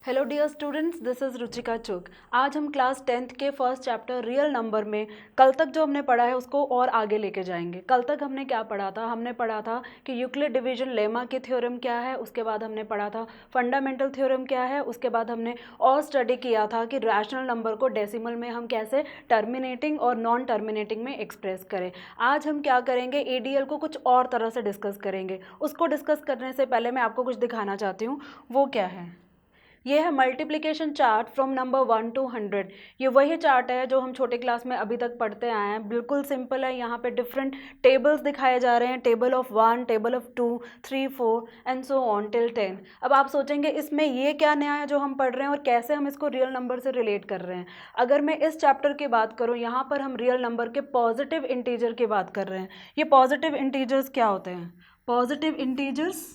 Hello dear students, this is Ruchika Chugh. आज हम class 10th के फर्स्ट चैप्टर रियल नंबर में कल तक जो हमने पढ़ा है उसको और आगे लेके जाएंगे। कल तक हमने क्या पढ़ा था? हमने पढ़ा था कि यूक्लिड डिवीजन लेमा की थ्योरम क्या है, उसके बाद हमने पढ़ा था फंडामेंटल थ्योरम क्या है, उसके बाद हमने और स्टडी किया था कि रैशनल नंबर को डेसिमल में हम कैसे टर्मिनेटिंग और नॉन टर्मिनेटिंग में एक्सप्रेस करें। आज हम क्या करेंगे, एडीएल को कुछ और तरह से डिस्कस करेंगे। उसको डिस्कस करने से पहले मैं आपको कुछ दिखाना चाहती हूँ। वो क्या है? ये है multiplication chart from number 1 to 100। ये वही चार्ट है जो हम छोटे क्लास में अभी तक पढ़ते आए हैं। बिल्कुल सिंपल है। यहाँ पे डिफरेंट टेबल्स दिखाए जा रहे हैं, table of 1, table of 2, 3, 4 and so on till 10। अब आप सोचेंगे इसमें ये क्या नया है जो हम पढ़ रहे हैं और कैसे हम इसको रियल नंबर से रिलेट कर रहे हैं। अगर मैं इस चैप्टर की बात करूँ, यहाँ पर हम रियल नंबर के पॉजिटिव इंटीजर की बात कर रहे हैं। ये पॉजिटिव इंटीजर्स क्या होते हैं? पॉजिटिव इंटीजर्स,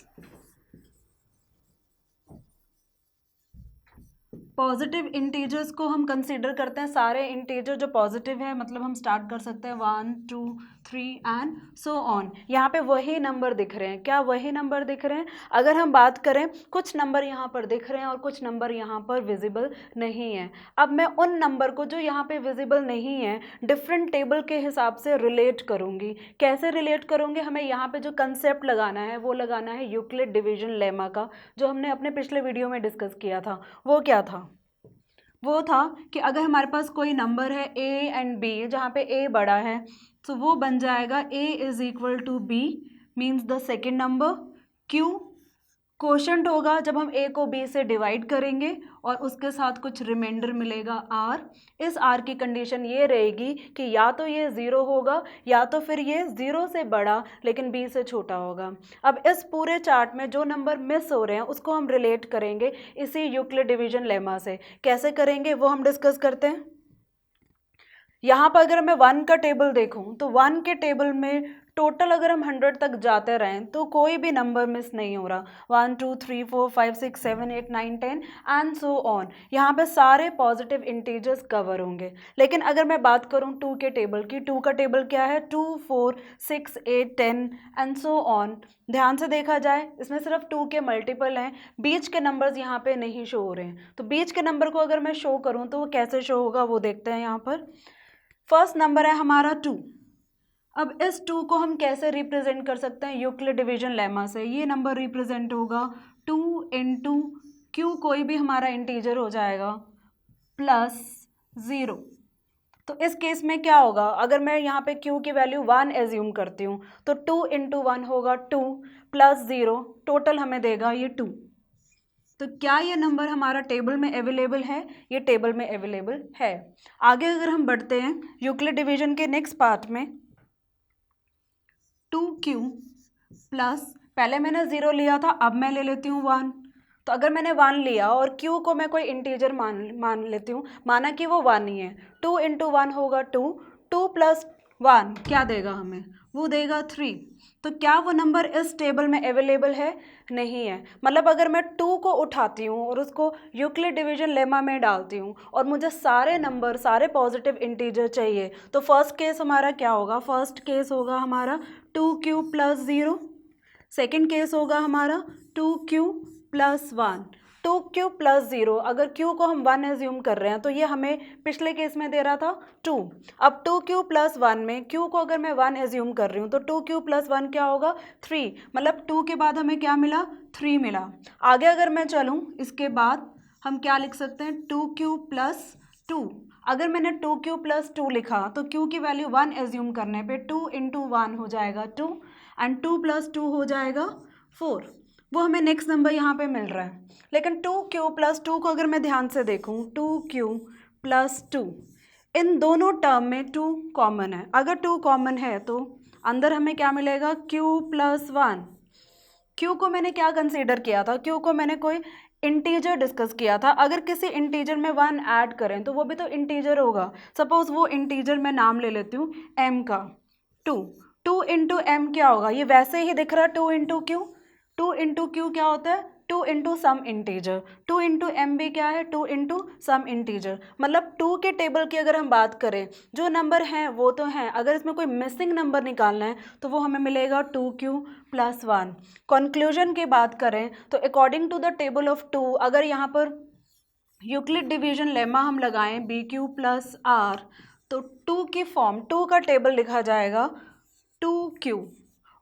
पॉजिटिव इंटीजर्स को हम कंसीडर करते हैं सारे इंटीजर जो पॉजिटिव है। मतलब हम स्टार्ट कर सकते हैं 1, 2, 3 एंड सो ऑन। यहाँ पे वही नंबर दिख रहे हैं। क्या वही नंबर दिख रहे हैं? अगर हम बात करें, कुछ नंबर यहाँ पर दिख रहे हैं और कुछ नंबर यहाँ पर विजिबल नहीं है। अब मैं उन नंबर को जो यहाँ पे विजिबल नहीं है डिफरेंट टेबल के हिसाब से रिलेट करूँगी। कैसे रिलेट करूँगी? हमें यहाँ पे जो कंसेप्ट लगाना है वो लगाना है यूक्लिड डिवीजन लेमा का, जो हमने अपने पिछले वीडियो में डिस्कस किया था। वो क्या था? वो था कि अगर हमारे पास कोई नंबर है a एंड b, जहाँ पे a बड़ा है, तो वो बन जाएगा a is equal to b means the second number. q quotient होगा जब हम a को b से डिवाइड करेंगे और उसके साथ कुछ रिमाइंडर मिलेगा r। इस r की कंडीशन ये रहेगी कि या तो ये 0 होगा या तो फिर ये 0 से बड़ा लेकिन b से छोटा होगा। अब इस पूरे चार्ट में जो नंबर मिस हो रहे हैं उसको हम रिलेट करेंगे इसी यूक्लिड डिवीजन लेमा से। कैसे करेंगे वो हम डिस्कस करते हैं। यहाँ पर अगर मैं 1 का टेबल देखूँ तो 1 के टेबल में टोटल अगर हम 100 तक जाते रहें तो कोई भी नंबर मिस नहीं हो रहा। 1, 2, 3, 4, 5, 6, 7, 8, 9, 10 एंड सो ऑन। यहाँ पे सारे पॉजिटिव इंटीजर्स कवर होंगे। लेकिन अगर मैं बात करूँ 2 के टेबल की, 2 का टेबल क्या है? 2, 4, 6, 8, 10 एंड सो ऑन। ध्यान से देखा जाए इसमें सिर्फ 2 के मल्टीपल हैं, बीच के नंबर्स यहाँ पे नहीं शो हो रहे हैं। तो बीच के नंबर को अगर मैं शो करूँ तो वो कैसे शो होगा वो देखते हैं। यहाँ पर फर्स्ट नंबर है हमारा 2। अब इस 2 को हम कैसे रिप्रेजेंट कर सकते हैं यूक्लिड डिवीजन लेमा से? ये नंबर रिप्रेजेंट होगा 2 इंटू क्यू, कोई भी हमारा इंटीजर हो जाएगा, प्लस 0। तो इस केस में क्या होगा? अगर मैं यहाँ पे q की वैल्यू 1 एज्यूम करती हूँ तो 2 इंटू 1 होगा 2 प्लस 0, टोटल हमें देगा ये 2। तो क्या ये नंबर हमारा टेबल में अवेलेबल है? ये टेबल में अवेलेबल है। आगे अगर हम बढ़ते हैं यूक्लिड डिवीजन के नेक्स्ट पार्ट में, 2q प्लस, पहले मैंने 0 लिया था, अब मैं ले लेती हूँ 1। तो अगर मैंने 1 लिया और q को मैं कोई इंटीजर मान लेती हूँ, माना कि वो 1 ही है, 2 इंटू 1 होगा 2, 2 प्लस 1 क्या देगा हमें? वो देगा 3। तो क्या वो नंबर इस टेबल में अवेलेबल है? नहीं है। मतलब अगर मैं 2 को उठाती हूँ और उसको यूक्लिड डिवीजन लेमा में डालती हूँ और मुझे सारे नंबर, सारे पॉजिटिव इंटीजर चाहिए, तो फर्स्ट केस हमारा क्या होगा? फर्स्ट केस होगा हमारा 2q प्लस 0। सेकेंड केस होगा हमारा 2q प्लस 1। 2q प्लस 0, अगर q को हम 1 एज्यूम कर रहे हैं तो ये हमें पिछले केस में दे रहा था 2। अब 2q प्लस 1 में q को अगर मैं 1 एज्यूम कर रही हूँ तो 2q प्लस 1 क्या होगा? 3। मतलब 2 के बाद हमें क्या मिला? 3 मिला। आगे अगर मैं चलूँ, इसके बाद हम क्या लिख सकते हैं? 2q plus 2। अगर मैंने 2q प्लस 2 लिखा तो q की वैल्यू 1 एज्यूम करने पे 2 इंटू 1 हो जाएगा 2 एंड 2 प्लस 2 हो जाएगा 4। वो हमें नेक्स्ट नंबर यहाँ पे मिल रहा है। लेकिन 2q प्लस 2 को अगर मैं ध्यान से देखूँ, 2q प्लस 2, इन दोनों टर्म में 2 कॉमन है। अगर 2 कॉमन है तो अंदर हमें क्या मिलेगा? q plus 1। q को मैंने क्या कंसीडर किया था? q को मैंने कोई इंटीजर डिस्कस किया था। अगर किसी इंटीजर में 1 ऐड करें तो वो भी तो इंटीजर होगा। सपोज वो इंटीजर मैं नाम ले लेती हूँ m का, 2 इंटू m क्या होगा? ये वैसे ही दिख रहा है 2 इंटू क्यू। 2 इंटू क्यू क्या होता है? 2 into some integer. 2 into m भी क्या है? 2 इंटू सम इंटीजर। मतलब 2 के टेबल की अगर हम बात करें, जो नंबर हैं वो तो हैं, अगर इसमें कोई मिसिंग नंबर निकालना है तो वो हमें मिलेगा 2q प्लस 1। कंक्लूजन की बात करें तो according to the table of 2, अगर यहाँ पर यूक्लिड डिवीजन लेमा हम लगाएं बी क्यू प्लस आर, तो 2 की फॉर्म, 2 का टेबल लिखा जाएगा 2q,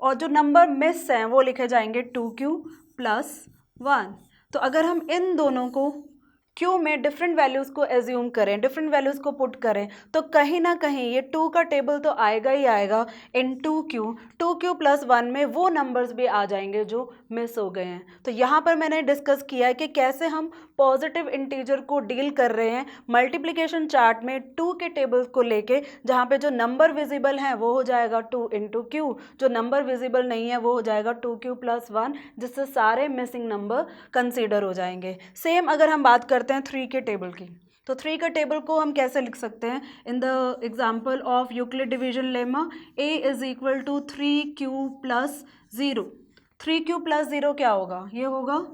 और जो नंबर मिस हैं वो लिखे जाएंगे 2q प्लस 1। तो अगर हम इन दोनों को q में डिफरेंट वैल्यूज़ को एज्यूम करें, डिफरेंट वैल्यूज़ को पुट करें, तो कहीं ना कहीं ये 2 का टेबल तो आएगा ही आएगा इन 2q प्लस 1 में वो नंबर्स भी आ जाएंगे जो मिस हो गए हैं। तो यहाँ पर मैंने डिस्कस किया है कि कैसे हम पॉजिटिव इंटीजर को डील कर रहे हैं मल्टीप्लिकेशन चार्ट में 2 के टेबल्स को लेके, जहाँ पे जो नंबर विजिबल हैं वो हो जाएगा 2 इंटू क्यू, जो नंबर विजिबल नहीं है वो हो जाएगा 2q प्लस 1, जिससे सारे मिसिंग नंबर कंसीडर हो जाएंगे। सेम अगर हम बात करते हैं 3 के टेबल की, तो 3 का टेबल को हम कैसे लिख सकते हैं? In the example of Euclid division lemma a is equal to 3q plus 0। 3q plus 0 क्या होगा? ये होगा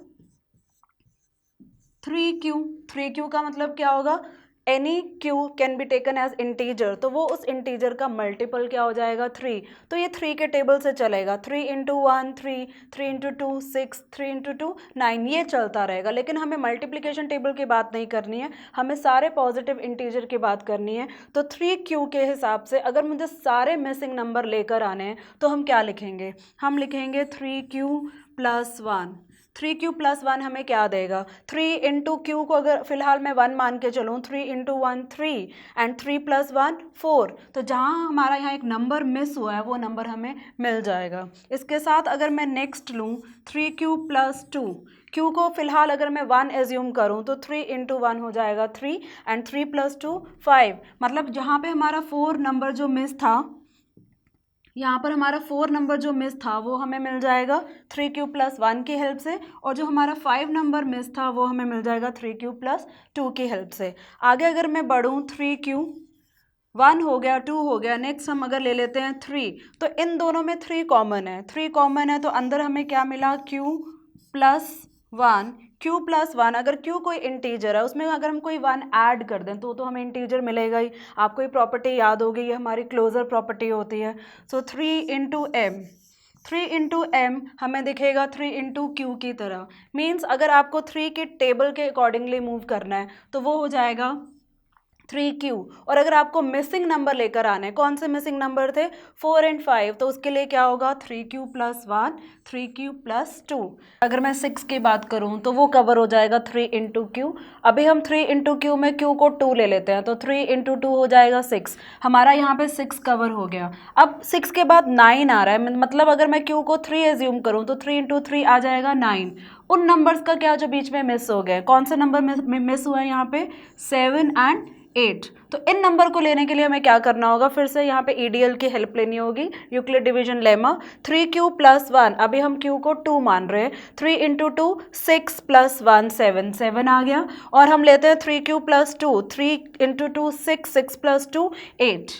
3q का मतलब क्या होगा? Any q can be taken as integer, तो वो उस इंटीजर का मल्टीपल क्या हो जाएगा? 3। तो ये 3 के टेबल से चलेगा, 3 इंटू 1 3, 3 इंटू 2 6, 3 इंटू 2 9, ये चलता रहेगा। लेकिन हमें मल्टीप्लिकेशन टेबल की बात नहीं करनी है, हमें सारे पॉजिटिव इंटीजर की बात करनी है। तो 3q के हिसाब से अगर मुझे सारे मिसिंग नंबर लेकर आने हैं तो हम क्या लिखेंगे? हम लिखेंगे 3q प्लस 1। 3q प्लस 1 हमें क्या देगा? 3 इंटू क्यू को अगर फिलहाल मैं 1 मान के चलूँ, 3 इंटू 1 3 एंड 3 प्लस 1 4, तो जहाँ हमारा यहाँ एक नंबर मिस हुआ है वो नंबर हमें मिल जाएगा। इसके साथ अगर मैं नेक्स्ट लूँ 3q प्लस 2, q को फिलहाल अगर मैं 1 एज्यूम करूँ तो 3 इंटू 1 हो जाएगा 3 एंड 3 प्लस 2 5, मतलब जहाँ पे हमारा 4 नंबर जो मिस था, यहाँ पर हमारा 4 नंबर जो मिस था वो हमें मिल जाएगा 3q प्लस 1 की हेल्प से, और जो हमारा 5 नंबर मिस था वो हमें मिल जाएगा 3q प्लस 2 की हेल्प से। आगे अगर मैं बढ़ूँ 3q 1 हो गया, 2 हो गया, नेक्स्ट हम अगर ले लेते हैं 3, तो इन दोनों में 3 कॉमन है, 3 कॉमन है तो अंदर हमें क्या मिला? q plus 1। q प्लस 1, अगर q कोई इंटीजर है उसमें अगर हम कोई 1 ऐड कर दें तो हमें इंटीजर मिलेगा ही। आपको ये प्रॉपर्टी याद होगी, ये हमारी क्लोजर प्रॉपर्टी होती है। सो 3 इंटू एम, 3 इंटू एम हमें दिखेगा 3 इंटू क्यू की तरह। मीन्स अगर आपको 3 के टेबल के अकॉर्डिंगली मूव करना है तो वो हो जाएगा 3q, और अगर आपको मिसिंग नंबर लेकर आने हैं, कौन से मिसिंग नंबर थे? 4 एंड 5, तो उसके लिए क्या होगा? 3q plus 1, 3q plus 2। अगर मैं 6 की बात करूं तो वो कवर हो जाएगा 3 इंटू क्यू। अभी हम 3 इंटू क्यू में q को 2 ले लेते हैं, तो 3 इंटू 2 हो जाएगा 6, हमारा यहाँ पे 6 कवर हो गया। अब 6 के बाद 9 आ रहा है, मतलब अगर मैं q को 3 एज्यूम करूँ तो 3 इंटू 3 आ जाएगा 9। उन नंबर्स का क्या जो बीच में मिस हो गए? कौन से नंबर मिस हुआ है यहाँ पे? 7 एंड 8। तो इन नंबर को लेने के लिए हमें क्या करना होगा? फिर से यहाँ पे EDL की हेल्प लेनी होगी, Euclid division lemma. 3q plus 1, अभी हम q को 2 मान रहे हैं, 3 इंटू 2 6 प्लस 1 7, 7 आ गया, और हम लेते हैं 3q प्लस 2, 3 इंटू 2 6, 6 प्लस 2 8।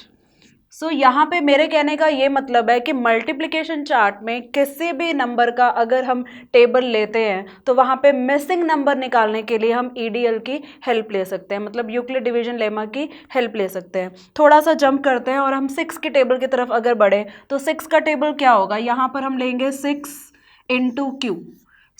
सो यहाँ पे मेरे कहने का ये मतलब है कि मल्टीप्लिकेशन चार्ट में किसी भी नंबर का अगर हम टेबल लेते हैं तो वहाँ पे मिसिंग नंबर निकालने के लिए हम EDL की हेल्प ले सकते हैं, मतलब यूक्लिड डिवीजन लेमा की हेल्प ले सकते हैं। थोड़ा सा जंप करते हैं और हम 6 के टेबल की तरफ अगर बढ़े तो 6 का टेबल क्या होगा? यहाँ पर हम लेंगे 6 इंटू क्यू।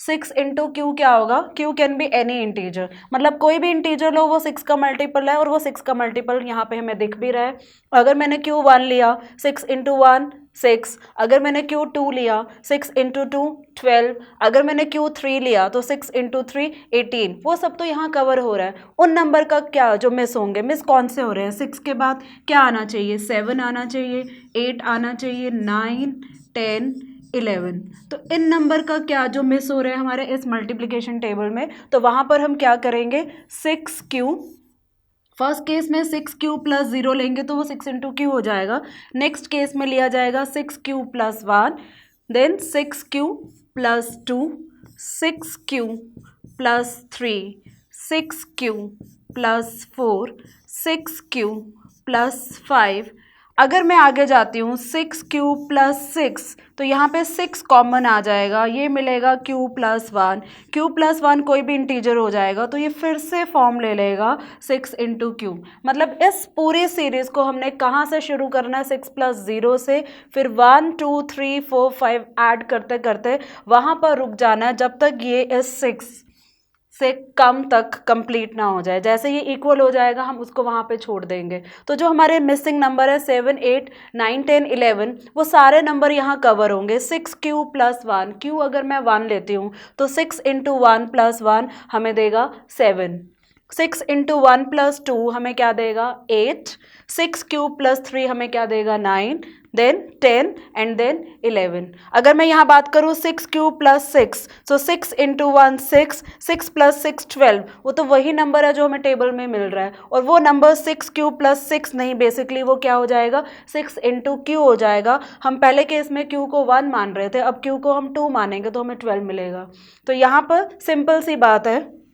6 इंटू क्यू क्या होगा? Q can be any integer, मतलब कोई भी इंटीजर लो वो 6 का मल्टीपल है, और वो 6 का मल्टीपल यहाँ पे हमें दिख भी रहा है। अगर मैंने क्यू 1 लिया, 6 इंटू 1 6, अगर मैंने क्यू 2 लिया 6 इंटू 2 12, अगर मैंने क्यू 3 लिया तो 6 इंटू 3 18, वो सब तो यहाँ कवर हो रहा है। उन नंबर का क्या जो मिस होंगे? मिस कौन से हो रहे हैं? 6 के बाद क्या आना चाहिए? 7 आना चाहिए, 8 आना चाहिए, 9 10 11। तो इन नंबर का क्या जो मिस हो रहे हैं हमारे इस मल्टीप्लिकेशन टेबल में, तो वहाँ पर हम क्या करेंगे? 6q, फर्स्ट केस में 6q प्लस 0 लेंगे तो वो 6 इंटू क्यू हो जाएगा। नेक्स्ट केस में लिया जाएगा 6q plus 1, then 6q plus 2, 6q plus 3, 6q plus 4, 6q plus 5। अगर मैं आगे जाती हूँ 6q प्लस 6, तो यहाँ पे 6 कॉमन आ जाएगा, ये मिलेगा q प्लस 1। q प्लस 1 कोई भी इंटीजर हो जाएगा तो ये फिर से फॉर्म ले लेगा 6 इंटू क्यू। मतलब इस पूरी सीरीज़ को हमने कहाँ से शुरू करना है? 6 प्लस 0 से, फिर 1 2 3 4 5 ऐड करते करते वहाँ पर रुक जाना है जब तक ये इस से कम तक कंप्लीट ना हो जाए। जैसे ये इक्वल हो जाएगा हम उसको वहाँ पे छोड़ देंगे। तो जो हमारे मिसिंग नंबर है 7, 8, 9, 10, 11 वो सारे नंबर यहाँ कवर होंगे। 6q + 1, q अगर मैं 1 लेती हूँ तो 6 × 1 + 1 हमें देगा 7। 6 × 1 + 2 हमें क्या देगा 8। 6q + 3 हमें क्या देगा 9, देन 10 एंड देन 11। अगर मैं यहाँ बात करूँ 6q + 6, सो 6 × 1 6, 6 + 6 12, वो तो वही नंबर है जो हमें टेबल में मिल रहा है। और वो नंबर 6q + 6 नहीं, बेसिकली वो क्या हो जाएगा 6 × q हो जाएगा। हम पहले केस में q को 1 मान रहे थे, अब q को हम 2 मानेंगे तो हमें 12 मिलेगा। तो यहाँ पर सिंपल सी बात है,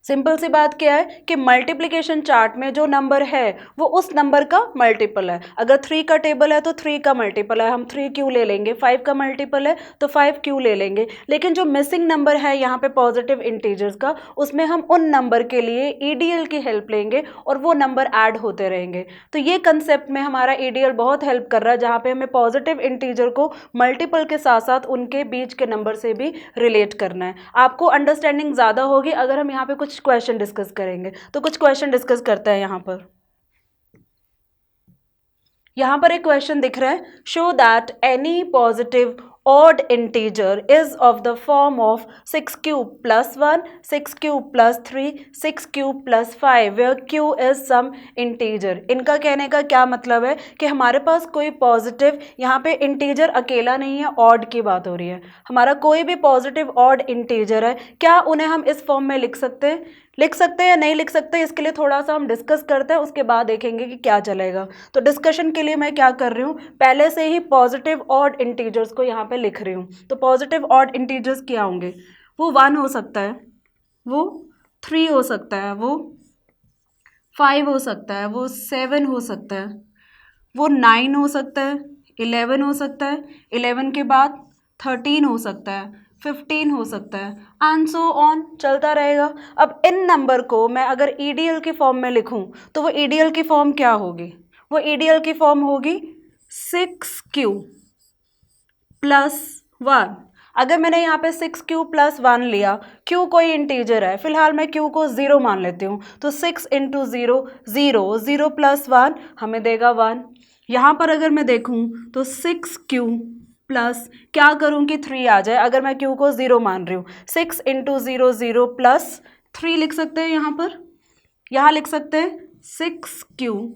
सिंपल सी बात क्या है कि मल्टीप्लिकेशन चार्ट में जो नंबर है वो उस नंबर का मल्टीपल है। अगर 3 का टेबल है तो 3 का मल्टीपल है, हम 3q ले लेंगे। 5 का मल्टीपल है तो 5q ले लेंगे। लेकिन जो मिसिंग नंबर है यहाँ पे पॉजिटिव इंटीजर्स का, उसमें हम उन नंबर के लिए ईडीएल की हेल्प लेंगे और वो नंबर ऐड होते रहेंगे। तो ये कंसेप्ट में हमारा ईडीएल बहुत हेल्प कर रहा है, जहाँ पे हमें पॉजिटिव इंटीजर को मल्टीपल के साथ साथ उनके बीच के नंबर से भी रिलेट करना है। आपको अंडरस्टैंडिंग ज़्यादा होगी अगर हम यहाँ पे कुछ क्वेश्चन डिस्कस करेंगे। तो कुछ क्वेश्चन डिस्कस करते हैं। यहाँ पर एक क्वेश्चन दिख रहा है, show that any positive odd integer is of the form of 6q + 1, 6q + 3, 6q + 5 where q is some integer। इनका कहने का क्या मतलब है कि हमारे पास कोई पॉजिटिव यहाँ पे इंटीजर अकेला नहीं है, ऑड की बात हो रही है। हमारा कोई भी पॉजिटिव ऑड इंटीजर है, क्या उन्हें हम इस फॉर्म में लिख सकते हैं? लिख सकते हैं या नहीं लिख सकते, इसके लिए थोड़ा सा हम डिस्कस करते हैं, उसके बाद देखेंगे कि क्या चलेगा। तो डिस्कशन के लिए मैं क्या कर रही हूँ, पहले से ही पॉजिटिव ऑड इंटीजर्स को यहाँ पे लिख रही हूँ। तो पॉजिटिव ऑड इंटीजर्स क्या होंगे? वो 1 हो सकता है, वो 3 हो सकता है, वो 5 हो सकता है, वो 7 हो सकता है, वो 9 हो सकता है, 11 हो सकता है, 11 के बाद 13 हो सकता है, 15 हो सकता है, एंड सो ऑन चलता रहेगा। अब इन नंबर को मैं अगर ईडीएल की फॉर्म में लिखूं तो वो ईडीएल की फॉर्म क्या होगी? वो ईडीएल की फॉर्म होगी 6q + 1। अगर मैंने यहाँ पे 6q + 1 लिया, q कोई इंटीजर है, फिलहाल मैं q को 0 मान लेती हूँ, तो 6 × 0 0, 0 + 1 हमें देगा 1। यहाँ पर अगर मैं देखूँ तो 6q प्लस क्या करूँ कि 3 आ जाए, अगर मैं q को 0 मान रही हूँ, 6 × 0 0 + 3 लिख सकते हैं। यहाँ लिख सकते हैं 6q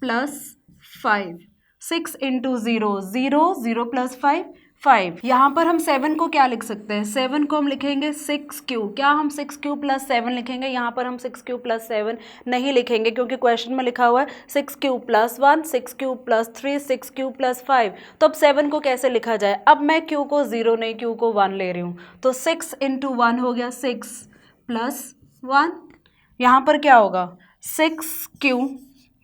+ 5, 6 × 0 0, 0 + 5 5। यहाँ पर हम 7 को क्या लिख सकते हैं? 7 को हम लिखेंगे 6q। क्या हम 6q + 7 लिखेंगे? यहाँ पर हम 6q + 7 नहीं लिखेंगे, क्योंकि क्वेश्चन में लिखा हुआ है 6q + 1, 6q + 3, 6q + 5। तो अब 7 को कैसे लिखा जाए? अब मैं q को 0 नहीं, q को 1 ले रही हूँ, तो 6 × 1 हो गया 6 + 1। यहाँ पर क्या होगा 6q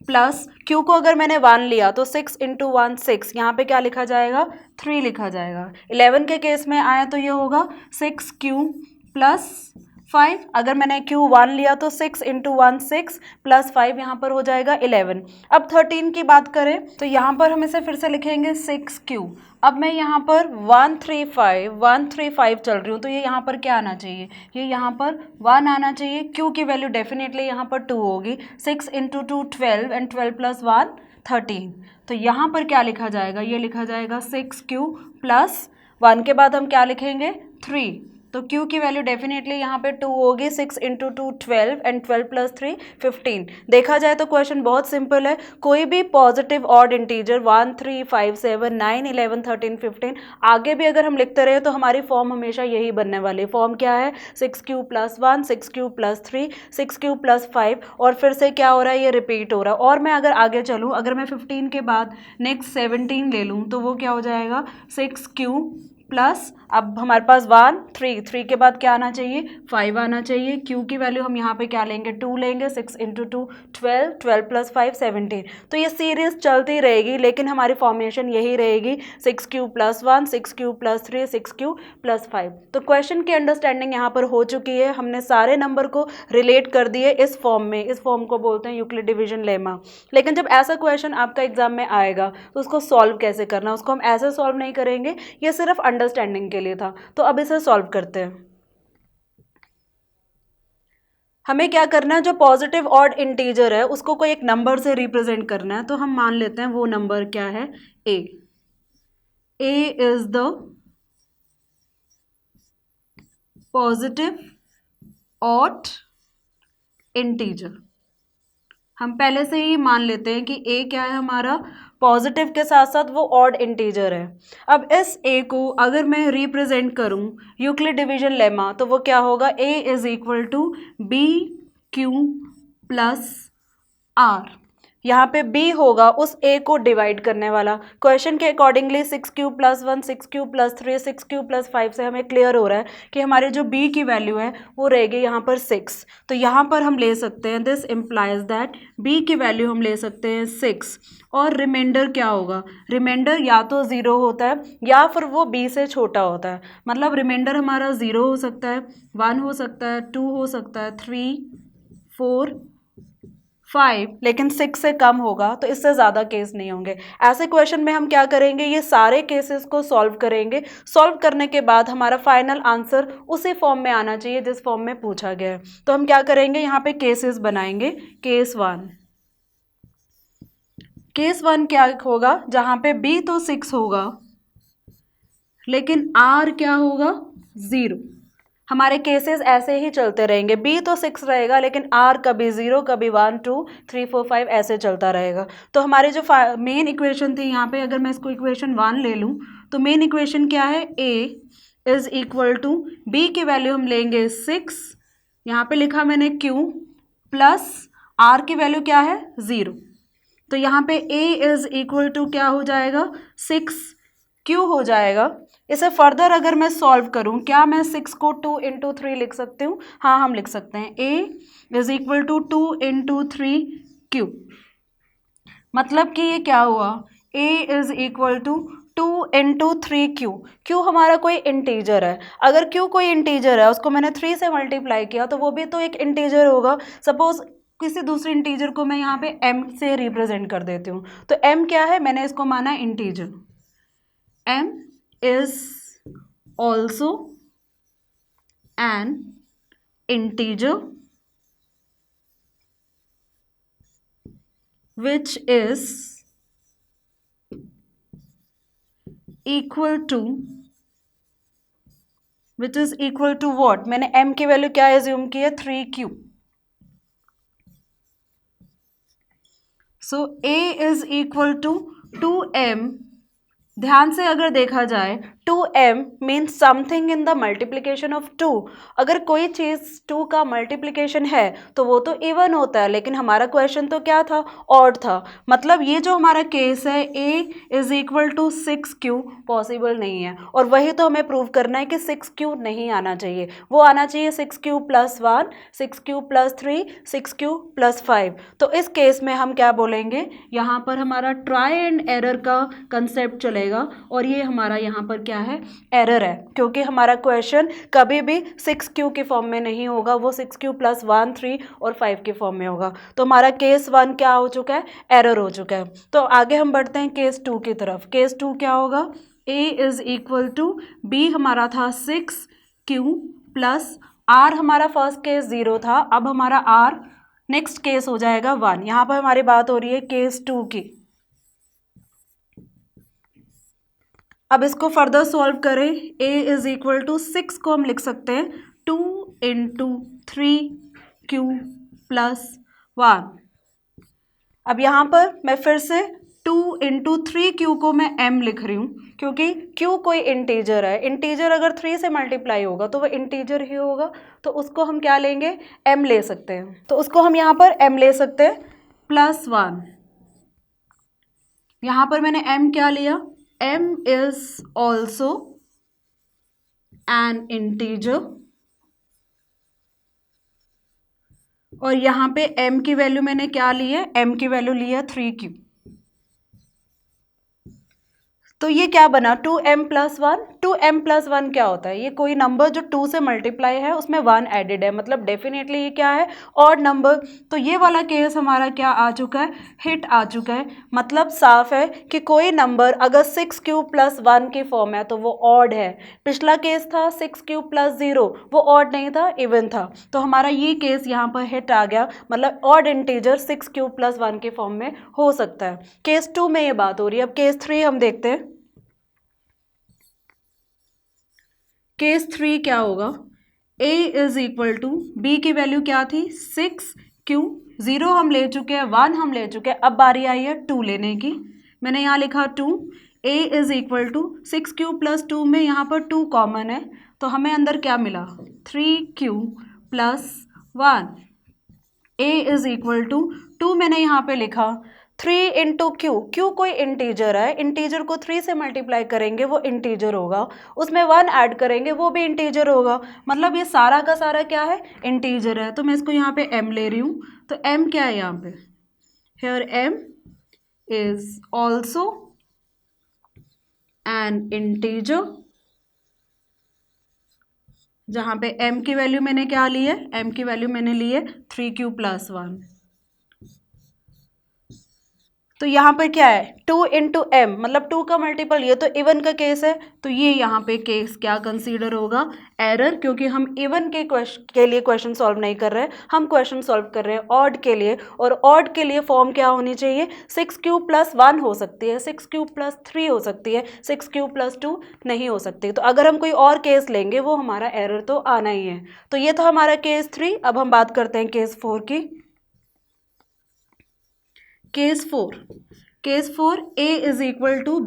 प्लस q को अगर मैंने 1 लिया तो 6 × 1 6, यहाँ पे क्या लिखा जाएगा 3 लिखा जाएगा। 11 के केस में आया तो ये होगा 6q + 5। अगर मैंने q 1 लिया तो 6 × 1 6 + 5 यहाँ पर हो जाएगा 11। अब 13 की बात करें तो यहाँ पर हम इसे फिर से लिखेंगे 6q। अब मैं यहाँ पर 135 चल रही हूँ, तो ये यहाँ पर क्या आना चाहिए? ये यहाँ पर 1 आना चाहिए। q की वैल्यू डेफिनेटली यहाँ पर 2 होगी। 6 × 2 12 एंड 12 + 1 13। तो यहाँ पर क्या लिखा जाएगा? ये लिखा जाएगा 6q + 1 के बाद हम क्या लिखेंगे 3। तो q की वैल्यू डेफिनेटली यहाँ पे 2 होगी। 6 × 2 12 एंड 12 + 3 15। देखा जाए तो क्वेश्चन बहुत सिंपल है। कोई भी पॉजिटिव ऑड इंटीजर 1 3 5 7 9 11 13 15 आगे भी अगर हम लिखते रहे तो हमारी फॉर्म हमेशा यही बनने वाली। फॉर्म क्या है? 6q + 1, 6q + 3, 6q + 5, और फिर से क्या हो रहा है? ये रिपीट हो रहा है। और मैं अगर आगे चलूँ, अगर मैं 15 के बाद नेक्स्ट 17 ले लूँ तो वो क्या हो जाएगा 6q प्लस, अब हमारे पास 1 3 के बाद क्या आना चाहिए 5 आना चाहिए। q की वैल्यू हम यहाँ पे क्या लेंगे 2 लेंगे। 6 × 2 12, 12 + 5 17। तो ये सीरीज चलती रहेगी, लेकिन हमारी फॉर्मेशन यही रहेगी 6q + 1, 6q + 3, 6q + 5। तो क्वेश्चन की अंडरस्टैंडिंग यहाँ पर हो चुकी है। हमने सारे नंबर को रिलेट कर दिए इस फॉर्म में। इस फॉर्म को बोलते हैं यूक्लिड डिवीजन लेमा। लेकिन जब ऐसा क्वेश्चन आपका एग्जाम में आएगा तो उसको सॉल्व कैसे करना, उसको हम ऐसे सॉल्व नहीं करेंगे, ये सिर्फ अंडरस्टैंडिंग के लिए था। तो अब इसे सॉल्व करते हैं। हमें क्या करना है, जो पॉजिटिव ऑड इंटीजर है उसको कोई एक नंबर से रिप्रेजेंट करना है, तो हम मान लेते हैं वो नंबर क्या है, A is the positive odd integer. हम पहले से ही मान लेते हैं कि ए क्या है हमारा, पॉजिटिव के साथ साथ वो ऑड इंटीजर है। अब इस ए को अगर मैं रिप्रेजेंट करूं यूक्लिड डिवीजन लेमा, तो वो क्या होगा, A is equal to B Q plus R. यहाँ पे b होगा उस a को डिवाइड करने वाला। क्वेश्चन के accordingly 6q plus 1, 6q plus 3, 6q plus 5 से हमें क्लियर हो रहा है कि हमारे जो b की वैल्यू है वो रहेगी यहाँ पर 6। तो यहाँ पर हम ले सकते हैं, दिस इम्प्लाइज दैट b की वैल्यू हम ले सकते हैं 6, और रिमाइंडर क्या होगा, रिमाइंडर या तो 0 होता है या फिर वो b से छोटा होता है। मतलब रिमाइंडर हमारा 0 हो सकता है, 1 हो सकता है, 2 हो सकता है, 3, 4, 5, लेकिन 6 से कम होगा, तो इससे ज़्यादा केस नहीं होंगे। ऐसे क्वेश्चन में हम क्या करेंगे, ये सारे केसेस को सॉल्व करेंगे। सॉल्व करने के बाद हमारा फाइनल आंसर उसी फॉर्म में आना चाहिए जिस फॉर्म में पूछा गया है। तो हम क्या करेंगे, यहाँ पे केसेस बनाएंगे। केस 1, केस 1 क्या होगा, जहाँ पे b तो 6 होगा लेकिन r क्या होगा, 0। हमारे केसेस ऐसे ही चलते रहेंगे, b तो 6 रहेगा लेकिन r कभी 0, कभी 1, 2, 3, 4, 5 ऐसे चलता रहेगा। तो हमारे जो मेन इक्वेशन थी यहाँ पे, अगर मैं इसको इक्वेशन 1 ले लूँ तो मेन इक्वेशन क्या है, a is equal to b की वैल्यू हम लेंगे 6, यहाँ पे लिखा मैंने q प्लस r की वैल्यू क्या है, 0। तो यहाँ पे a इज इक्वल टू क्या हो जाएगा, 6q हो जाएगा। इसे फर्दर अगर मैं सॉल्व करूं, क्या मैं 6 को 2 इंटू 3 लिख सकती हूँ, हाँ हम लिख सकते हैं। a is equal to 2 into 3q, मतलब कि ये क्या हुआ, a is equal to 2 into 3q। q हमारा कोई इंटीजर है, अगर q कोई इंटीजर है उसको मैंने 3 से मल्टीप्लाई किया तो वो भी तो एक इंटीजर होगा। सपोज किसी दूसरे इंटीजर को मैं यहाँ पे m से रिप्रेजेंट कर देती हूँ, तो m क्या है, मैंने इसको माना integer. m is also an integer which is equal to what, मैंने m की वैल्यू क्या एज्यूम की है, 3q। So a is equal to 2m। ध्यान से अगर देखा जाए 2m means something in the multiplication of 2। अगर कोई चीज़ 2 का मल्टीप्लिकेशन है तो वो तो इवन होता है, लेकिन हमारा क्वेश्चन तो क्या था, ऑड था। मतलब ये जो हमारा केस है a is equal to 6q possible नहीं है, और वही तो हमें प्रूव करना है कि 6q नहीं आना चाहिए, वो आना चाहिए 6q plus 1, 6q plus 3, 6q plus 5। तो इस केस में हम क्या बोलेंगे, यहाँ पर हमारा ट्राई एंड एरर का कंसेप्ट चलेगा, और ये हमारा यहाँ पर क्या है, एरर है, क्योंकि हमारा क्वेश्चन कभी भी 6q के फॉर्म में नहीं होगा, वो 6q प्लस 1, 3 और 5 के फॉर्म में होगा। तो हमारा केस 1 क्या हो चुका है, एरर हो चुका है। तो आगे हम बढ़ते हैं केस 2 की तरफ। केस 2 क्या होगा, a is equal to b हमारा था 6q प्लस r, हमारा फर्स्ट केस 0 था, अब हमारा r नेक्स्ट केस हो जाएगा 1। यहाँ पर हमारी बात हो रही है केस 2 की। अब इसको फर्दर सॉल्व करें, a इज इक्वल टू 6 को हम लिख सकते हैं 2 इंटू 3q प्लस 1। अब यहाँ पर मैं फिर से 2 इंटू 3q को मैं m लिख रही हूँ, क्योंकि q कोई इंटीजर है। इंटीजर अगर 3 से मल्टीप्लाई होगा तो वह इंटीजर ही होगा, तो उसको हम क्या लेंगे, m ले सकते हैं। तो उसको हम यहाँ पर m ले सकते हैं प्लस 1। यहाँ पर मैंने m क्या लिया, m is also an integer, और यहाँ पे m की वैल्यू मैंने क्या ली है, m की वैल्यू ली है 3q। तो ये क्या बना, 2m प्लस 1। 2m+1 क्या होता है? ये कोई नंबर जो 2 से मल्टीप्लाई है उसमें 1 एडेड है, मतलब डेफिनेटली ये क्या है? Odd number. तो ये वाला केस हमारा क्या आ चुका है? हिट आ चुका है। मतलब साफ है कि कोई नंबर अगर 6³ + 1 की फॉर्म है तो वो ऑड है। पिछला केस था 6³ + 0, वो ऑड नहीं था, इवन था। तो हमारा ये केस यहाँ पर हिट आ गया, मतलब ऑड इंटीजर 6³ + 1 की फॉर्म में हो सकता है। केस 2 में ये बात हो रही है। अब केस 3 हम देखते हैं। केस 3 क्या होगा? a = b की वैल्यू क्या थी? 6q। 0 हम ले चुके हैं, 1 हम ले चुके हैं, अब बारी आई है 2 लेने की। मैंने यहाँ लिखा 2। a = 6q+2 में यहाँ पर 2 कॉमन है, तो हमें अंदर क्या मिला? 3q+1। a = 2 मैंने यहाँ पे लिखा 3 × q। q कोई इंटीजर है, इंटीजर को 3 से मल्टीप्लाई करेंगे वो इंटीजर होगा, उसमें 1 ऐड करेंगे वो भी इंटीजर होगा, मतलब ये सारा का सारा क्या है? इंटीजर है। तो मैं इसको यहाँ पे m ले रही हूँ। तो m क्या है यहाँ पे? Here m is also an integer, जहाँ पे m की वैल्यू मैंने क्या ली है? m की वैल्यू मैंने ली है 3q+1। तो यहाँ पे क्या है? 2 × m, मतलब 2 का मल्टीपल। ये तो इवन का केस है, तो ये यहाँ पे केस क्या कंसीडर होगा? एरर, क्योंकि हम इवन के लिए क्वेश्चन सॉल्व नहीं कर रहे हैं, हम क्वेश्चन सॉल्व कर रहे हैं ऑड के लिए। और ऑड के लिए फॉर्म क्या होनी चाहिए? 6q+1 हो सकती है, 6q+3 हो सकती है, 6q+2 नहीं हो सकती। तो अगर हम कोई और केस लेंगे वो हमारा एरर तो आना ही है। तो ये था हमारा केस 3। अब हम बात करते हैं केस 4 की। Case 4 a =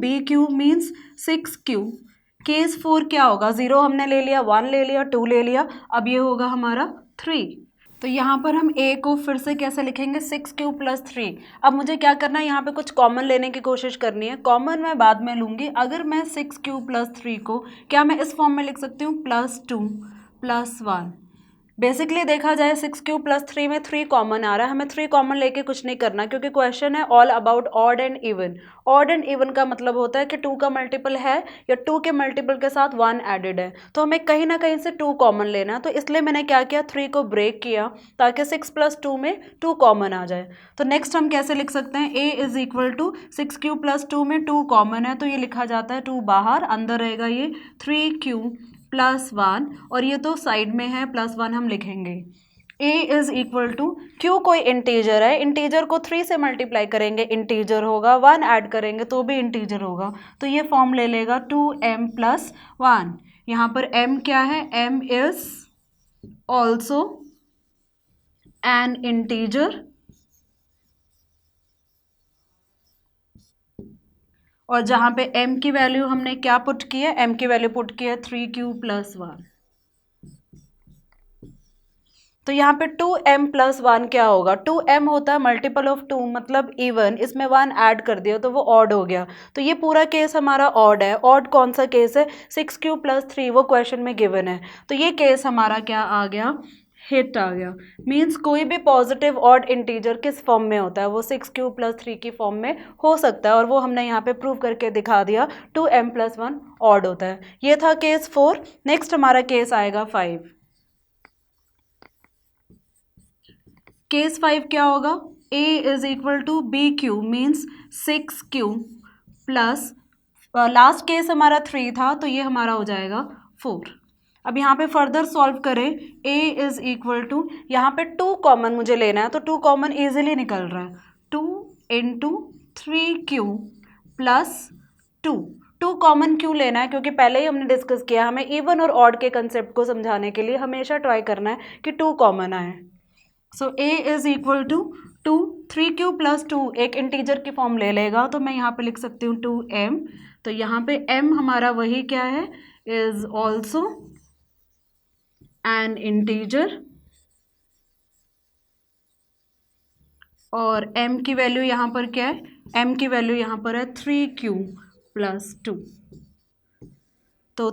bq means 6q। Case 4 क्या होगा? 0 हमने ले लिया, 1 ले लिया, 2 ले लिया, अब ये होगा हमारा 3। तो यहाँ पर हम a को फिर से कैसे लिखेंगे? 6q+3। अब मुझे क्या करना है? यहाँ पे कुछ कॉमन लेने की कोशिश करनी है। कॉमन मैं बाद में लूँगी। अगर मैं 6q+3 को क्या मैं इस फॉर्म में लिख सकती हूँ? +2+1। बेसिकली देखा जाए 6q+3 में 3 कॉमन आ रहा है, हमें 3 कॉमन लेके कुछ नहीं करना, क्योंकि क्वेश्चन है all about odd and even. Odd and even का मतलब होता है कि 2 का मल्टीपल है या 2 के मल्टीपल के साथ 1 एडेड है, तो हमें कहीं ना कहीं से 2 कॉमन लेना है। तो इसलिए मैंने क्या किया? 3 को ब्रेक किया ताकि 6+2 में 2 कॉमन आ जाए। तो नेक्स्ट हम कैसे लिख सकते हैं? a = 6q+2 में 2 कॉमन है, तो ये लिखा जाता है 2 बाहर, अंदर रहेगा ये 3q+1, और ये तो साइड में है, +1 हम लिखेंगे। a = q कोई इंटीजर है, इंटीजर को 3 से मल्टीप्लाई करेंगे इंटीजर होगा, 1 ऐड करेंगे तो भी इंटीजर होगा, तो ये फॉर्म ले लेगा 2m+1। यहाँ पर m क्या है? m is also an integer, और जहाँ पे m की वैल्यू हमने क्या पुट की है? m की वैल्यू पुट की है 3q+1। तो यहाँ पे 2m+1 क्या होगा? 2m होता है मल्टीपल ऑफ 2, मतलब इवन, इसमें 1 ऐड कर दिया तो वो ऑड हो गया। तो ये पूरा केस हमारा ऑड है। ऑड कौन सा केस है? 6q+3, वो क्वेश्चन में गिवन है। तो ये केस हमारा क्या आ गया? हिट आ गया। मीन्स कोई भी पॉजिटिव ऑड इंटीजर किस फॉर्म में होता है? वो 6q+3 की फॉर्म में हो सकता है, और वो हमने यहाँ पे प्रूव करके दिखा दिया 2m+1 ऑड होता है। ये था केस 4। नेक्स्ट हमारा केस आएगा 5। केस 5 क्या होगा? a = bq means 6q plus, last case हमारा 3 था तो ये हमारा हो जाएगा 4। अब यहाँ पे फर्दर सॉल्व करें। a = यहाँ पे 2 कॉमन मुझे लेना है, तो 2 कॉमन इजीली निकल रहा है। 2 × 3q+2। 2 कॉमन क्यों लेना है? क्योंकि पहले ही हमने डिस्कस किया, हमें इवन और ऑड के कंसेप्ट को समझाने के लिए हमेशा ट्राई करना है कि 2 कॉमन आए। सो a = 2, 3q+2 एक इंटीजर की फॉर्म ले लेगा, तो मैं यहाँ पे लिख सकती हूँ 2m। तो यहाँ पे m हमारा वही क्या है? इज ऑल्सो एन इंटीजर, और m की वैल्यू यहाँ पर क्या है? m की वैल्यू यहाँ पर है 3q+2। तो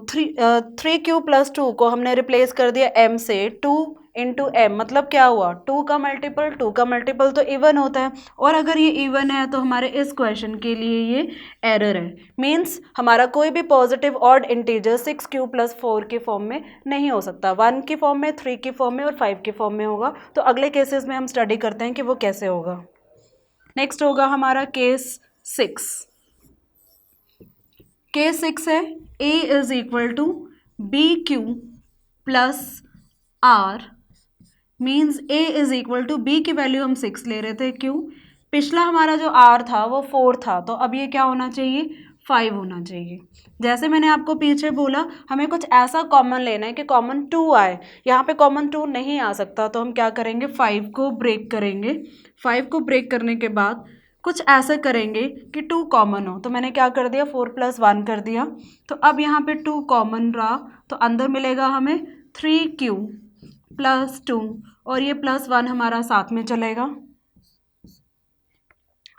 3q+2 को हमने रिप्लेस कर दिया m से, 2 इंटू m, मतलब क्या हुआ 2 का मल्टीपल, 2 का मल्टीपल तो इवन होता है, और अगर ये इवन है तो हमारे इस क्वेश्चन के लिए ये एरर है। मीन्स हमारा कोई भी पॉजिटिव ऑड इंटीजर 6q + 4 के फॉर्म में नहीं हो सकता, 1 की फॉर्म में, 3 की फॉर्म में और 5 की फॉर्म में होगा। तो अगले केसेस में हम स्टडी करते हैं कि वो कैसे होगा। नेक्स्ट होगा हमारा केस 6। केस 6 है a = bq + r, means a = b की वैल्यू हम 6 ले रहे थे, क्यों, पिछला हमारा जो r था वो 4 था, तो अब ये क्या होना चाहिए 5 होना चाहिए। जैसे मैंने आपको पीछे बोला हमें कुछ ऐसा कॉमन लेना है कि कॉमन 2 आए, यहाँ पे कॉमन 2 नहीं आ सकता, तो हम क्या करेंगे 5 को ब्रेक करेंगे। 5 को ब्रेक करने के बाद कुछ ऐसा करेंगे कि 2 कॉमन हो, तो मैंने क्या कर दिया 4 + 1 कर दिया, तो अब यहाँ पे 2 कॉमन रहा, तो अंदर मिलेगा हमें 3q + 2 और ये +1 हमारा साथ में चलेगा।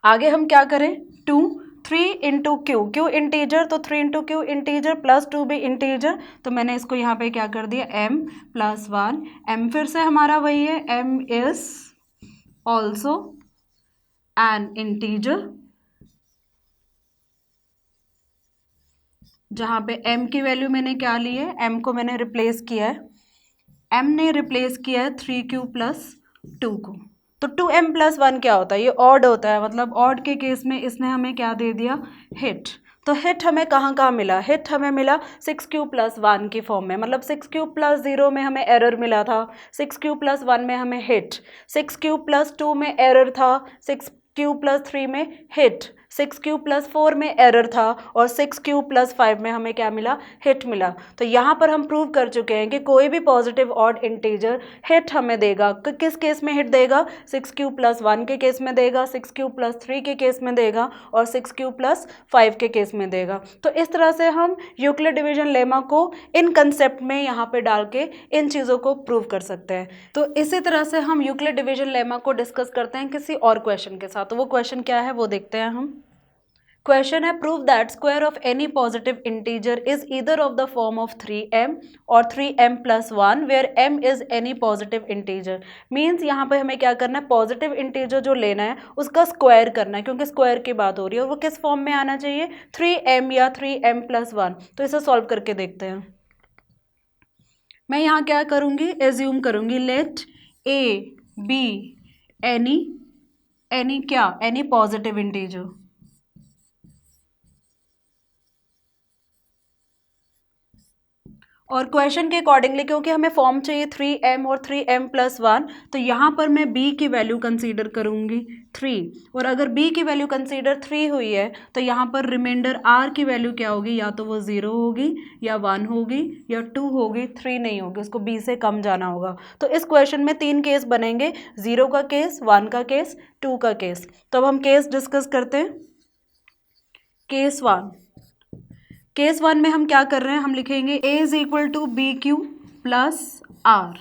आगे हम क्या करें 2 3 × q, q इंटीजर तो 3 × q इंटीजर + 2 भी इंटीजर, तो मैंने इसको यहाँ पे क्या कर दिया m + 1, m फिर से हमारा वही है, m is also an integer, जहाँ पे m की वैल्यू मैंने क्या ली है, m को मैंने रिप्लेस किया है, m ने रिप्लेस किया है 3q + 2 को, तो 2m + 1 क्या होता है, ये ऑड होता है, मतलब ऑड के केस में इसने हमें क्या दे दिया हिट। तो हिट हमें कहाँ कहाँ मिला, हिट हमें मिला 6q + 1 की फॉर्म में, मतलब 6q + 0 में हमें एरर मिला था, 6q + 1 में हमें हिट, 6q + 2 में एरर था, 6q + 3 में हिट, 6q + 4 में एरर था, और 6q + 5 में हमें क्या मिला हिट मिला। तो यहाँ पर हम प्रूव कर चुके हैं कि कोई भी पॉजिटिव ऑड इंटीजर हिट हमें देगा। किस केस में हिट देगा, 6q + 1 के केस में देगा, 6q + 3 के केस में देगा, और 6q + 5 के केस में देगा। तो इस तरह से हम यूक्लिड डिवीजन लेमा को इन कंसेप्ट में यहाँ पे डाल के इन चीज़ों को प्रूव कर सकते हैं। तो इसी तरह से हम यूक्लिड डिवीजन लेमा को डिस्कस करते हैं किसी और क्वेश्चन के साथ। तो वो क्वेश्चन क्या है वो देखते हैं हम। क्वेश्चन है prove that square of any positive integer is either of the form of 3m और 3m + 1 where m is any positive integer. Means यहाँ पे हमें क्या करना है, पॉजिटिव इंटीजर जो लेना है उसका स्क्वायर करना है, क्योंकि स्क्वायर की बात हो रही है, और वो किस फॉर्म में आना चाहिए 3m या 3m + 1। तो इसे सॉल्व करके देखते हैं। मैं यहाँ क्या करूँगी, एज्यूम करूँगी let a b any positive integer, और क्वेश्चन के अकॉर्डिंगली क्योंकि हमें फॉर्म चाहिए 3m और 3m + 1, तो यहाँ पर मैं b की वैल्यू कंसीडर करूँगी 3, और अगर b की वैल्यू कंसीडर 3 हुई है तो यहाँ पर रिमाइंडर r की वैल्यू क्या होगी, या तो वो 0 होगी या 1 होगी या 2 होगी, 3 नहीं होगी, उसको b से कम जाना होगा। तो इस क्वेश्चन में 3 केस बनेंगे, 0 का केस, 1 का केस, 2 का केस। तो अब हम केस डिस्कस करते हैं। केस 1, केस 1 में हम क्या कर रहे हैं, हम लिखेंगे a = bq + r।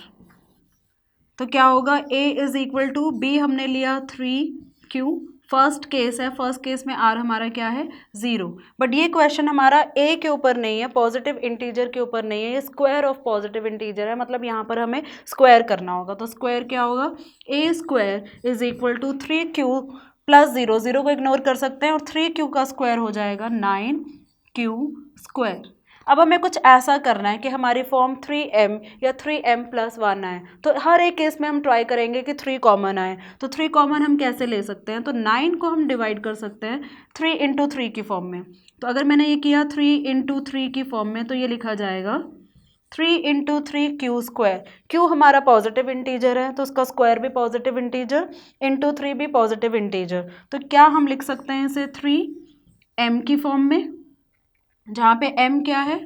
तो क्या होगा, a = b हमने लिया 3q, फर्स्ट केस है, फर्स्ट केस में r हमारा क्या है 0। बट ये क्वेश्चन हमारा a के ऊपर नहीं है, पॉजिटिव इंटीजर के ऊपर नहीं है, ये स्क्वायर ऑफ पॉजिटिव इंटीजर है, मतलब यहाँ पर हमें स्क्वायर करना होगा। तो स्क्वायर क्या होगा, a² = 3q + 0, 0 को इग्नोर कर सकते हैं, और 3q का स्क्वायर हो जाएगा 9q²। अब हमें कुछ ऐसा करना है कि हमारी फॉर्म 3m या 3m + 1 आए, तो हर एक केस में हम ट्राई करेंगे कि 3 कॉमन आए। तो 3 कॉमन हम कैसे ले सकते हैं, तो 9 को हम डिवाइड कर सकते हैं 3 × 3 की फॉर्म में। तो अगर मैंने ये किया 3 × 3 की फॉर्म में, तो ये लिखा जाएगा 3 × 3q²। q हमारा पॉजिटिव इंटीजर है तो उसका स्क्वायर भी पॉजिटिव इंटीजर, इंटू 3 भी पॉजिटिव इंटीजर। तो क्या हम लिख सकते हैं इसे 3m की फॉर्म में, जहाँ पे m क्या है,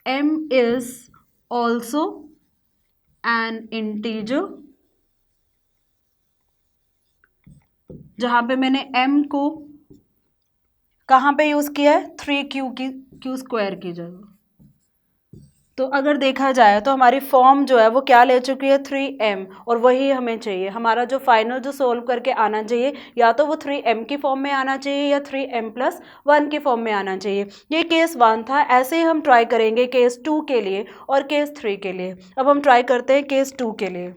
m is also an integer, जहाँ पे मैंने m को कहाँ पे यूज़ किया है, 3q की q² की जगह। तो अगर देखा जाए तो हमारी फॉर्म जो है वो क्या ले चुकी है 3m, और वही हमें चाहिए। हमारा जो फाइनल जो सोल्व करके आना चाहिए या तो वो 3m की फॉर्म में आना चाहिए या 3m+1 की फॉर्म में आना चाहिए। ये केस 1 था। ऐसे ही हम ट्राई करेंगे केस 2 के लिए और केस 3 के लिए। अब हम ट्राई करते हैं केस 2 के लिए।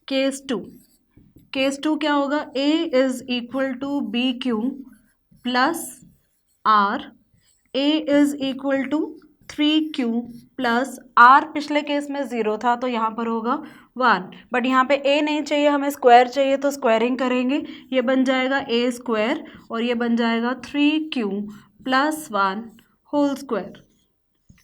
केस 2 क्या होगा? A is equal to B Q plus r, A is equal to 3Q plus R। पिछले केस में 0 था तो यहाँ पर होगा 1, बट यहाँ पे A नहीं चाहिए, हमें स्क्वायर चाहिए, तो स्क्वायरिंग करेंगे। ये बन जाएगा A² और ये बन जाएगा 3Q प्लस 1 होल स्क्वायर।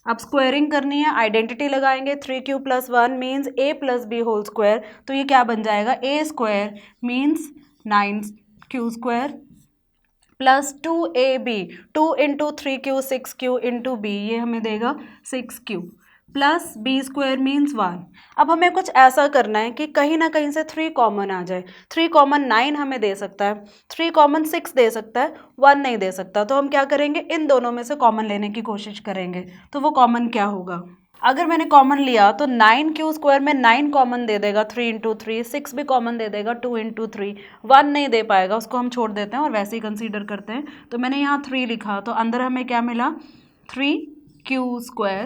अब स्क्वायरिंग करनी है, आइडेंटिटी लगाएंगे। 3Q plus 1 means A plus b whole square, तो ये क्या बन जाएगा? A² means 9Q² plus 2AB, 2 into 3Q 6Q into B, ये हमें देगा 6Q प्लस B² मीन्स 1। अब हमें कुछ ऐसा करना है कि कहीं ना कहीं से 3 कॉमन आ जाए। 3 कॉमन 9 हमें दे सकता है, 3 कॉमन 6 दे सकता है, 1 नहीं दे सकता। तो हम क्या करेंगे? इन दोनों में से कॉमन लेने की कोशिश करेंगे। तो वो कॉमन क्या होगा? अगर मैंने कॉमन लिया तो 9Q² में 9 कॉमन दे देगा 3 इंटू 3, 6 भी कॉमन दे देगा 2 इंटू 3, 1 नहीं दे पाएगा, उसको हम छोड़ देते हैं और वैसे ही कंसीडर करते हैं। तो मैंने यहाँ 3 लिखा, तो अंदर हमें क्या मिला? 3Q²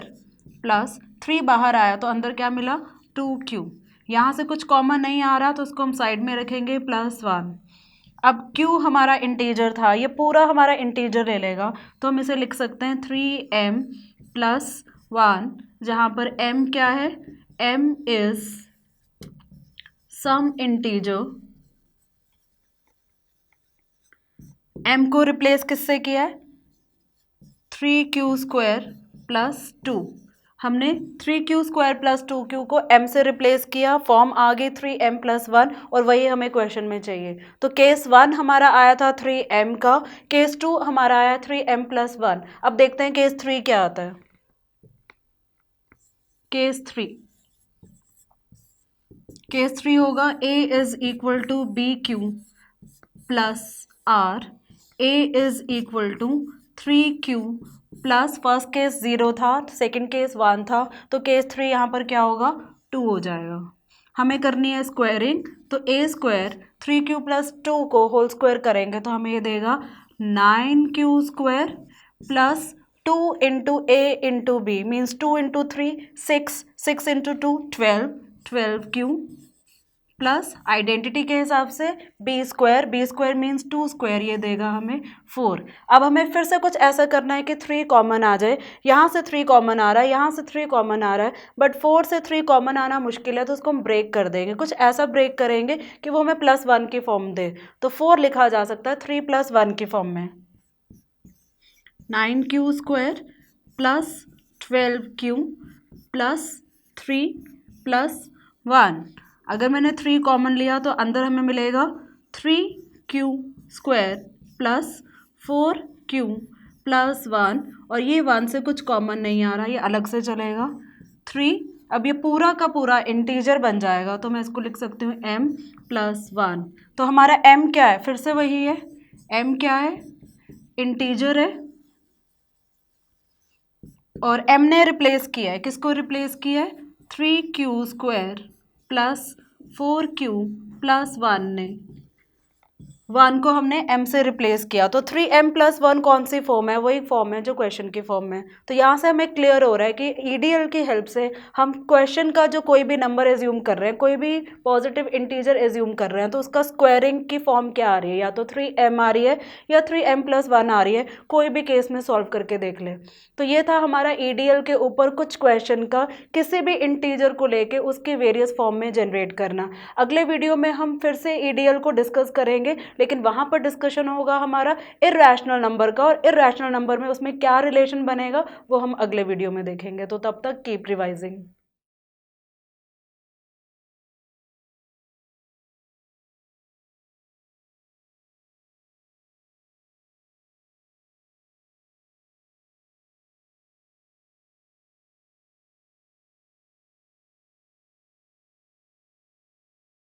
प्लस 3 बाहर आया तो अंदर क्या मिला? 2Q। यहाँ से कुछ कॉमन नहीं आ रहा तो उसको हम साइड में रखेंगे प्लस 1। अब Q हमारा इंटीजर था, ये पूरा हमारा इंटीजर ले लेगा, तो हम इसे लिख सकते हैं 3m प्लस 1, जहाँ पर m क्या है? m is some integer. m को रिप्लेस किससे किया है? 3Q² plus 2। हमने 3Q² प्लस 2Q को m से रिप्लेस किया, फॉर्म आ गई 3m प्लस 1, और वही हमें क्वेश्चन में चाहिए। तो केस 1 हमारा आया था 3m का, केस 2 हमारा आया 3m प्लस 1। अब देखते हैं केस 3 क्या आता है। केस 3 होगा A is equal to B Q plus r, A is equal to 3Q plus, first case 0 था, सेकंड केस 1 था, तो केस 3 यहाँ पर क्या होगा? 2 हो जाएगा। हमें करनी है स्क्वायरिंग, तो A² 3Q प्लस 2 को होल स्क्वायर करेंगे तो हमें ये देगा 9Q² plus 2 into A into B means 2 into 3 6, 6 into 2 12Q plus identity के हिसाब से B² मीन्स 2², ये देगा हमें 4। अब हमें फिर से कुछ ऐसा करना है कि 3 कॉमन आ जाए। यहाँ से 3 कॉमन आ रहा है, यहाँ से 3 कॉमन आ रहा है, बट 4 से 3 कॉमन आना मुश्किल है, तो उसको हम ब्रेक कर देंगे। कुछ ऐसा ब्रेक करेंगे कि वो हमें +1 की फॉर्म दे। तो 4 लिखा जा सकता है 3 + 1 की फॉर्म में, 9Q² plus 12Q plus 3 plus 1। अगर मैंने 3 कॉमन लिया तो अंदर हमें मिलेगा 3Q² प्लस 4Q प्लस 1, और ये 1 से कुछ कॉमन नहीं आ रहा, ये अलग से चलेगा 3। अब ये पूरा का पूरा इंटीजर बन जाएगा, तो मैं इसको लिख सकती हूँ m + 1। तो हमारा m क्या है? फिर से वही है, m क्या है? इंटीजर है, और m ने रिप्लेस किया है, किसको रिप्लेस किया है? 3Q² प्लस 4Q प्लस 1 ने, 1 को हमने m से रिप्लेस किया। तो 3m + 1 कौन सी फॉर्म है? वही फॉर्म है जो क्वेश्चन की फॉर्म में। तो यहाँ से हमें क्लियर हो रहा है कि ईडीएल की हेल्प से हम क्वेश्चन का जो कोई भी नंबर एज्यूम कर रहे हैं, कोई भी पॉजिटिव इंटीजर एज्यूम कर रहे हैं, तो उसका स्क्वायरिंग की फॉर्म क्या आ रही है? या तो 3m आ रही है या 3m + 1 आ रही है, कोई भी केस में सॉल्व करके देख ले। तो ये था हमारा ईडीएल के ऊपर कुछ क्वेश्चन का किसी भी इंटीजर को लेके उसके वेरियस फॉर्म में जनरेट करना। अगले वीडियो में हम फिर से ईडीएल को डिस्कस करेंगे, लेकिन वहाँ पर डिस्कशन होगा हमारा इर्रेशनल नंबर का, और इर्रेशनल नंबर में उसमें क्या रिलेशन बनेगा वो हम अगले वीडियो में देखेंगे। तो तब तक कीप रिवाइजिंग।